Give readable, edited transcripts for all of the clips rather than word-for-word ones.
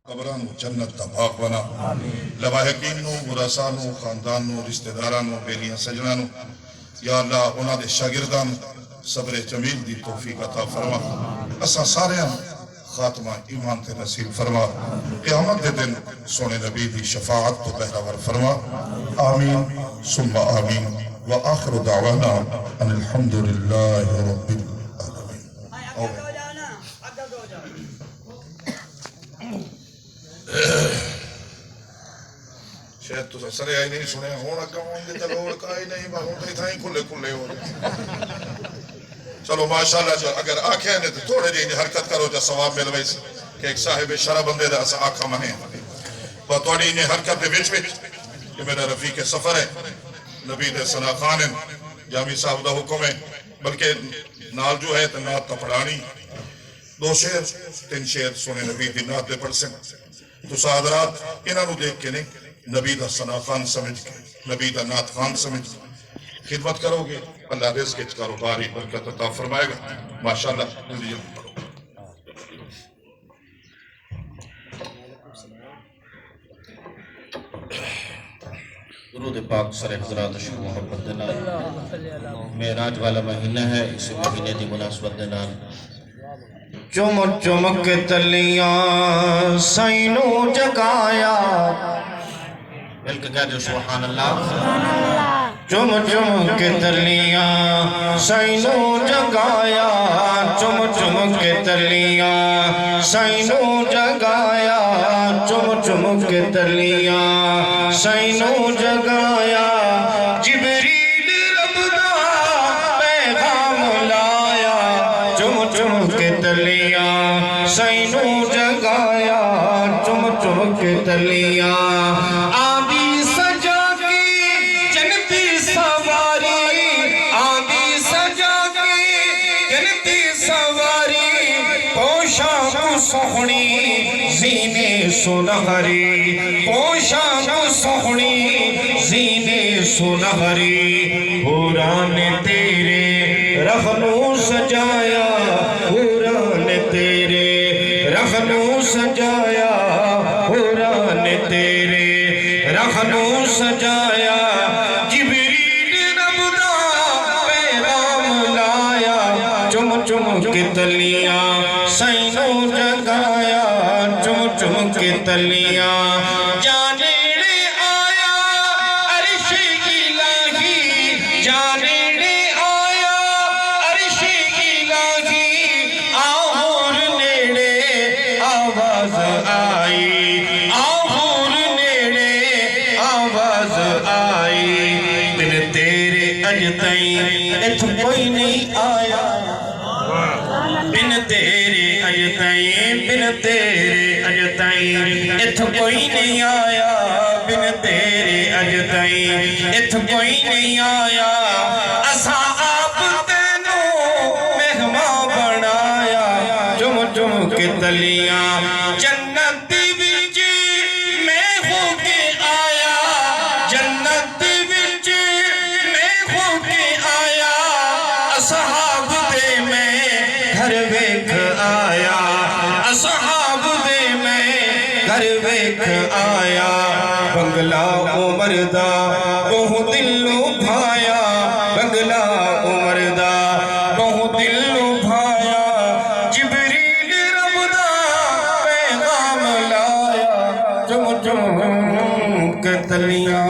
قبران جنت دا باغ بنا لواحقین نو ورثاء نو خاندان نو رشتہ داراں نو بیلیاں سجناں نو یا اللہ انہاں دے شاگرداں صبر جمیل دی توفیق عطا فرما اساں ساریاں خاتمہ ایمان تے نصیب فرما قیامت دے دن سونے نبی دی شفاعت تو بہراور فرما آمین ثم آمین وآخر دعوانا ان الحمدللہ رب العالمین شاید تو سرے آئی نہیں سنے ہونا کہوں گے تلوڑ کا ہی نہیں باہوں تے تھائیں کھلے کھلے ہو رہے چلو ماشاءاللہ جو اگر آنکھیں نے تو تھوڑے جی حرکت کرو جو ثواب ملوے سے کہ ایک صاحب شرع بندے دا اسا آنکھا منے وہ تھوڑی انہیں حرکت دے وچ کہ میرا رفیق سفر ہے نبی دے سنا خانن جامی صاحب دا حکم ہے بلکہ نال جو ہے تو نات تپڑانی دو شعر تین شعر سونے نبی دی نات دے پڑھ سن تو سادرات انہاں نو دیکھ کے نہیں نبی دا ثنا خان سمجھ کے نبی دا نات خان سمجھ کے خدمت کرو گے اللہ رزق اچ کاروباری برکت عطا فرمائے گا ماشاءاللہ جلدی جلدی پڑھو درود پاک سر حضرات شروع محبت دینا معراج والا مہینہ ہے اس مہینے دی مناسبت دینا چمک چمک تلیاں سینوں جگایا مل کے کہہ دو سبحان اللہ چمک چمک تلیاں سینوں جگایا چمک چمک تلیاں سینوں جگایا چمک چمک تلیاں سینوں جگایا جبریل رب دا پیغام لایا چمک چمک تلیاں سینوں جگایا چمک چمک تلیاں آبی سجا کی جنتی سواری آبی سجا کی جنتی سواری پوشاک سوہنی زینے سنہری پوشاک سوہنی زینے سنہری حوران تیرے رخنوں سجایا حوران تیرے رخنوں سجایا حوران تیرے رخنوں سجایا جبریل رب دا پیغام لایا چم چم کے تلیاں سینوں جگایا چم چم کے تلیاں جانیڑے آیا عرش الہی جانیڑے آیا عرش الہی آہور نیڑے آواز آئی آہور نیڑے آواز آئی بن تیرے اج تائیں اتھ کوئی نہیں آیا بن تیرے اج تائیں بن تیرے اج تائیں اتھ کوئی نہیں آیا بن تیرے اج تائیں اتھ کوئی نہیں آیا اساں آپ تینوں مہمان بنایا چم چم کے تلیاں جنت دی وچ میں ہو کے آیا جنت دی وچ میں ہو کے آیا اصحاب دے میں گھر ویکھ آیا اصحاب دے میں گھر ویکھ آیا بنگلہ عمر دا بہو دل لبھایا بنگلہ عمر دا بہو دل لبھایا جبریل رب دا پیغام لایا چم چم کے تلیاں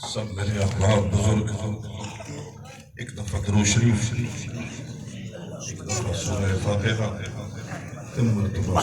سب میرے احباب بزرگ ایک دفعہ درود شریف ایک دفعہ سورہ فاتحہ تم مرتبہ